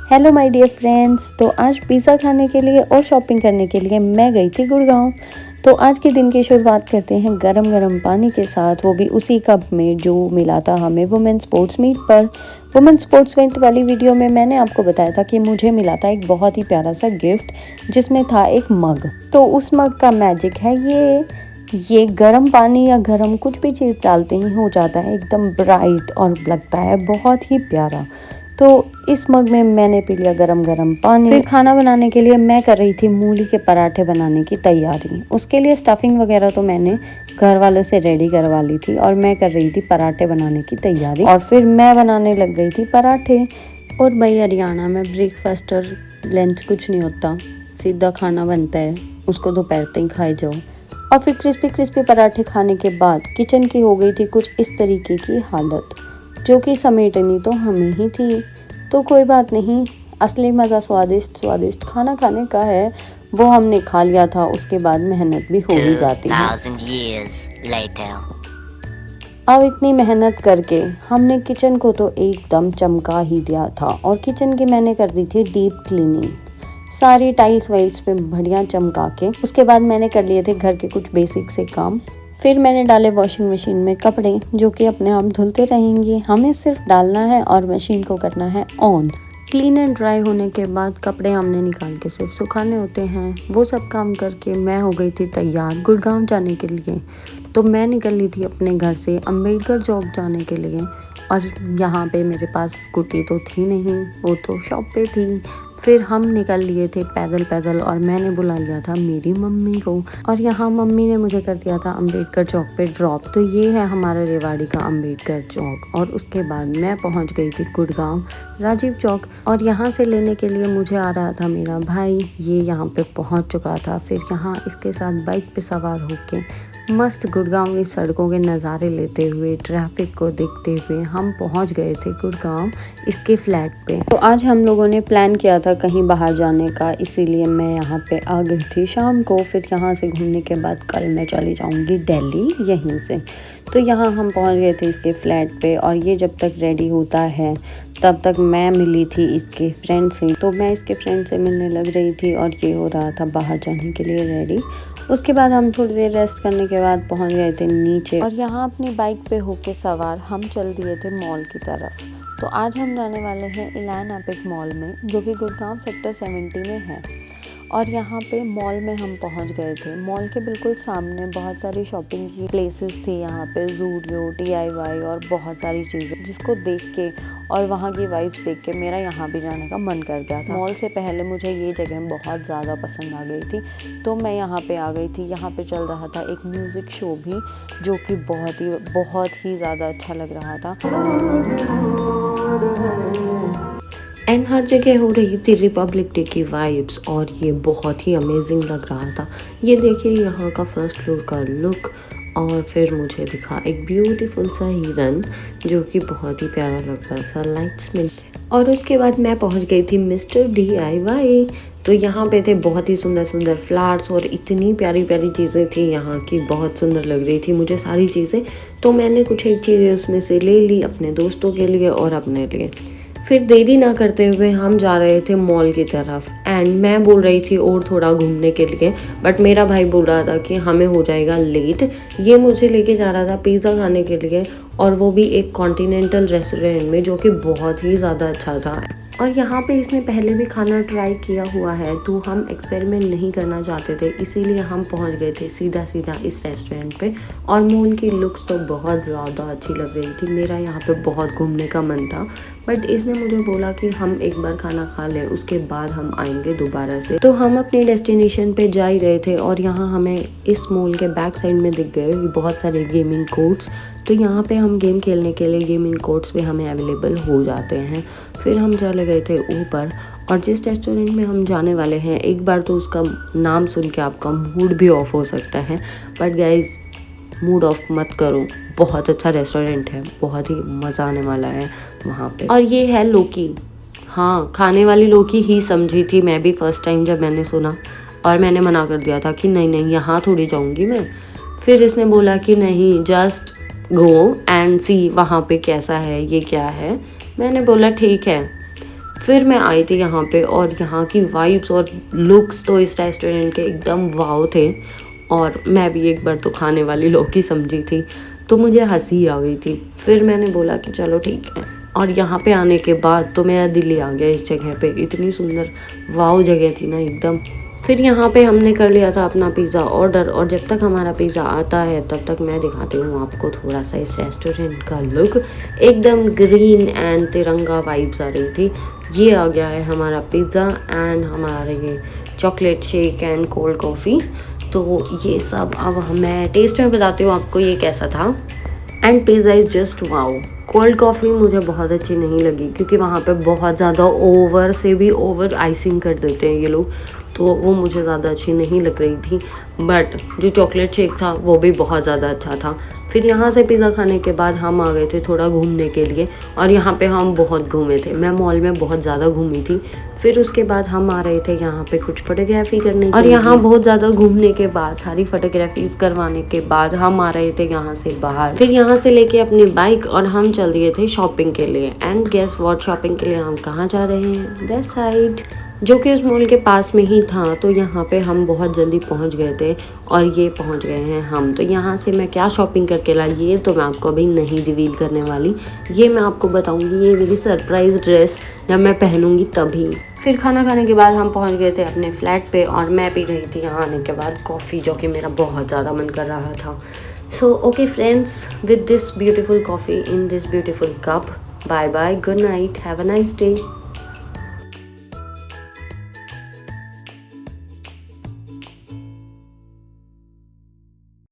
Hello my dear friends. तो आज pizza खाने के लिए और शॉपिंग करने के लिए मैं गई थी गुड़गांव। तो आज के दिन की शुरुआत करते हैं गरम गरम पानी के साथ, वो भी उसी कप में जो मिला था हमें वुमेन स्पोर्ट्स मीट पर। वुमेन स्पोर्ट्स मीट वाली वीडियो में मैंने आपको बताया था कि मुझे मिला था एक बहुत ही प्यारा सा गिफ्ट जिसमें था एक मग। तो उस मग का मैजिक है ये गर्म पानी या गर्म कुछ भी चीज़ डालते ही हो जाता है, एकदम ब्राइट और लगता है बहुत ही प्यारा। तो इस मग में मैंने पी लिया गरम गरम पानी। फिर खाना बनाने के लिए मैं कर रही थी मूली के पराठे बनाने की तैयारी। उसके लिए स्टफिंग वगैरह तो मैंने घर वालों से रेडी करवा ली थी और मैं कर रही थी पराठे बनाने की तैयारी। और फिर मैं बनाने लग गई थी पराठे। और भाई हरियाणा में ब्रेकफास्ट और लंच कुछ नहीं होता, सीधा खाना बनता है, उसको दोपहर तक खाए जाओ। और फिर क्रिस्पी क्रिस्पी पराठे खाने के बाद किचन की हो गई थी कुछ इस तरीके की हालत, जो कि समेटनी तो हमें ही थी। तो कोई बात नहीं, असली मज़ा स्वादिष्ट स्वादिष्ट खाना खाने का है, वो हमने खा लिया था। उसके बाद मेहनत भी हो ही जाती है। 2000 years later. अब इतनी मेहनत करके हमने किचन को तो एकदम चमका ही दिया था। और किचन की मैंने कर दी थी डीप क्लीनिंग, सारी टाइल्स वाइल्स पे बढ़िया चमका के। उसके बाद मैंने कर लिए थे घर के कुछ बेसिक से काम। फिर मैंने डाले वॉशिंग मशीन में कपड़े, जो कि अपने आप धुलते रहेंगे, हमें सिर्फ डालना है और मशीन को करना है ऑन। क्लीन एंड ड्राई होने के बाद कपड़े हमने निकाल के सिर्फ सुखाने होते हैं। वो सब काम करके मैं हो गई थी तैयार गुड़गांव जाने के लिए। तो मैं निकल ली थी अपने घर से अम्बेडकर चौक जाने के लिए। और यहाँ पे मेरे पास स्कूटी तो थी नहीं, वो तो शॉप पे थी। फिर हम निकल लिए थे पैदल पैदल और मैंने बुला लिया था मेरी मम्मी को। और यहाँ मम्मी ने मुझे कर दिया था अम्बेडकर चौक पे ड्रॉप। तो ये है हमारा रेवाड़ी का अम्बेडकर चौक। और उसके बाद मैं पहुँच गई थी गुड़गांव राजीव चौक। और यहाँ से लेने के लिए मुझे आ रहा था मेरा भाई, ये यहाँ पे पहुँच चुका था। फिर यहाँ इसके साथ बाइक पे सवार होके मस्त गुड़गांव की सड़कों के नज़ारे लेते हुए, ट्रैफिक को देखते हुए हम पहुंच गए थे गुड़गांव इसके फ्लैट पे। तो आज हम लोगों ने प्लान किया था कहीं बाहर जाने का, इसीलिए मैं यहाँ पे आ गई थी शाम को। फिर यहाँ से घूमने के बाद कल मैं चली जाऊँगी दिल्ली यहीं से। तो यहाँ हम पहुँच गए थे इसके फ्लैट पे। और ये जब तक रेडी होता है तब तक मैं मिली थी इसके फ्रेंड से। तो मैं इसके फ्रेंड से मिलने लग रही थी और ये हो रहा था बाहर जाने के लिए रेडी। उसके बाद हम थोड़ी देर रेस्ट करने के बाद पहुंच गए थे नीचे। और यहाँ अपनी बाइक पे होके सवार हम चल दिए थे मॉल की तरफ। तो आज हम जाने वाले हैं इलान एपिक मॉल में, जो कि गुड़गांव सेक्टर 70 में है। और यहाँ पे मॉल में हम पहुँच गए थे। मॉल के बिल्कुल सामने बहुत सारी शॉपिंग की प्लेसेस थी, यहाँ पे ज़ूडियो, DIY और बहुत सारी चीज़ें, जिसको देख के और वहाँ की वाइब्स देख के मेरा यहाँ भी जाने का मन कर गया था। मॉल से पहले मुझे ये जगह बहुत ज़्यादा पसंद आ गई थी, तो मैं यहाँ पे आ गई थी। यहाँ पे चल रहा था एक म्यूज़िक शो भी, जो कि बहुत ही ज़्यादा अच्छा लग रहा था। एंड हर जगह हो रही थी रिपब्लिक डे की वाइब्स, और ये बहुत ही अमेजिंग लग रहा था। ये देखिए यहाँ का फर्स्ट फ्लोर का लुक। और फिर मुझे दिखा एक ब्यूटीफुल सा हिरन, जो कि बहुत ही प्यारा लग रहा था लाइट्स में। और उसके बाद मैं पहुंच गई थी मिस्टर DIY। तो यहाँ पे थे बहुत ही सुंदर सुंदर फ्लावर्स और इतनी प्यारी प्यारी चीज़ें थी यहाँ की, बहुत सुंदर लग रही थी मुझे सारी चीज़ें। तो मैंने कुछ एक चीज़ें उसमें से ले ली अपने दोस्तों के लिए और अपने लिए। फिर देरी ना करते हुए हम जा रहे थे मॉल की तरफ। एंड मैं बोल रही थी और थोड़ा घूमने के लिए, बट मेरा भाई बोल रहा था कि हमें हो जाएगा लेट। ये मुझे लेके जा रहा था पिज़्ज़ा खाने के लिए, और वो भी एक कॉन्टिनेंटल रेस्टोरेंट में, जो कि बहुत ही ज़्यादा अच्छा था। और यहाँ पे इसने पहले भी खाना ट्राई किया हुआ है, तो हम एक्सपेरिमेंट नहीं करना चाहते थे, इसीलिए हम पहुँच गए थे सीधा सीधा इस रेस्टोरेंट पे। और मॉल की लुक्स तो बहुत ज़्यादा अच्छी लग रही थी। मेरा यहाँ पे बहुत घूमने का मन था, बट इसने मुझे बोला कि हम एक बार खाना खा लें, उसके बाद हम आएंगे दोबारा से। तो हम अपनी डेस्टिनेशन पे जा ही रहे थे। और यहाँ हमें इस मॉल के बैक साइड में दिख गए बहुत सारे गेमिंग कोर्ट्स। तो यहाँ पे हम गेम खेलने के लिए गेमिंग कोर्ट्स पे हमें अवेलेबल हो जाते हैं। फिर हम चले गए थे ऊपर, और जिस रेस्टोरेंट में हम जाने वाले हैं, एक बार तो उसका नाम सुन के आपका मूड भी ऑफ हो सकता है, बट गाइज मूड ऑफ मत करो, बहुत अच्छा रेस्टोरेंट है, बहुत ही मज़ा आने वाला है वहाँ पे। और ये है लोकी। हाँ, खाने वाली लोकी ही समझी थी मैं भी फर्स्ट टाइम जब मैंने सुना, और मैंने मना कर दिया था कि नहीं नहीं यहाँ थोड़ी जाऊँगी मैं। फिर इसने बोला कि नहीं, जस्ट गो एंड सी वहाँ पे कैसा है, ये क्या है। मैंने बोला ठीक है। फिर मैं आई थी यहाँ पे और यहाँ की वाइब्स और लुक्स तो इस रेस्टोरेंट के एकदम वाव थे। और मैं भी एक बार तो खाने वाली लोग ही समझी थी, तो मुझे हंसी आ गई थी। फिर मैंने बोला कि चलो ठीक है। और यहाँ पे आने के बाद तो मेरा दिल ही आ गया इस जगह पे, इतनी सुंदर वाव जगह थी ना एकदम। फिर यहाँ पे हमने कर लिया था अपना पिज़्ज़ा ऑर्डर, और जब तक हमारा पिज़्ज़ा आता है तब तक मैं दिखाती हूँ आपको थोड़ा सा इस रेस्टोरेंट का लुक। एकदम ग्रीन एंड तिरंगा वाइब्स आ रही थी। ये आ गया है हमारा पिज़्ज़ा एंड हमारा ये chocolate shake and cold coffee. तो ये सब अब मैं टेस्ट में बताती हूँ आपको ये कैसा था। And pizza is just wow. Cold coffee मुझे बहुत अच्छी नहीं लगी क्योंकि वहाँ पे बहुत ज़्यादा ओवर से भी ओवर आइसिंग कर देते हैं ये लोग, तो वो मुझे ज़्यादा अच्छी नहीं लग रही थी। बट जो चॉकलेट शेक था वो भी बहुत ज़्यादा अच्छा था। फिर यहाँ से पिज़्ज़ा खाने के बाद हम आ गए थे थोड़ा घूमने के लिए, और यहाँ पे हम बहुत घूमे थे। मैं मॉल में बहुत ज़्यादा घूमी थी। फिर उसके बाद हम आ रहे थे यहाँ पे कुछ फोटोग्राफी करने और यहाँ बहुत ज़्यादा घूमने के बाद सारी फोटोग्राफीज करवाने के बाद हम आ रहे थे यहाँ से बाहर। फिर यहाँ से लेके अपनी बाइक और हम चल दिए थे शॉपिंग के लिए। एंड गेस व्हाट, शॉपिंग के लिए हम कहाँ जा रहे हैं? वेस्ट साइड, जो कि उस मॉल के पास में ही था। तो यहाँ पे हम बहुत जल्दी पहुँच गए थे और ये पहुँच गए हैं हम। तो यहाँ से मैं क्या शॉपिंग करके लाई ये तो मैं आपको अभी नहीं रिवील करने वाली, ये मैं आपको बताऊँगी। ये मेरी सरप्राइज़ ड्रेस जब मैं पहनूँगी तभी। फिर खाना खाने के बाद हम पहुँच गए थे अपने फ्लैट पे, और मैं पी रही थी यहाँ आने के बाद कॉफ़ी, जो कि मेरा बहुत ज़्यादा मन कर रहा था। So okay friends, with this beautiful coffee in this beautiful cup, bye bye, good night, have a nice day.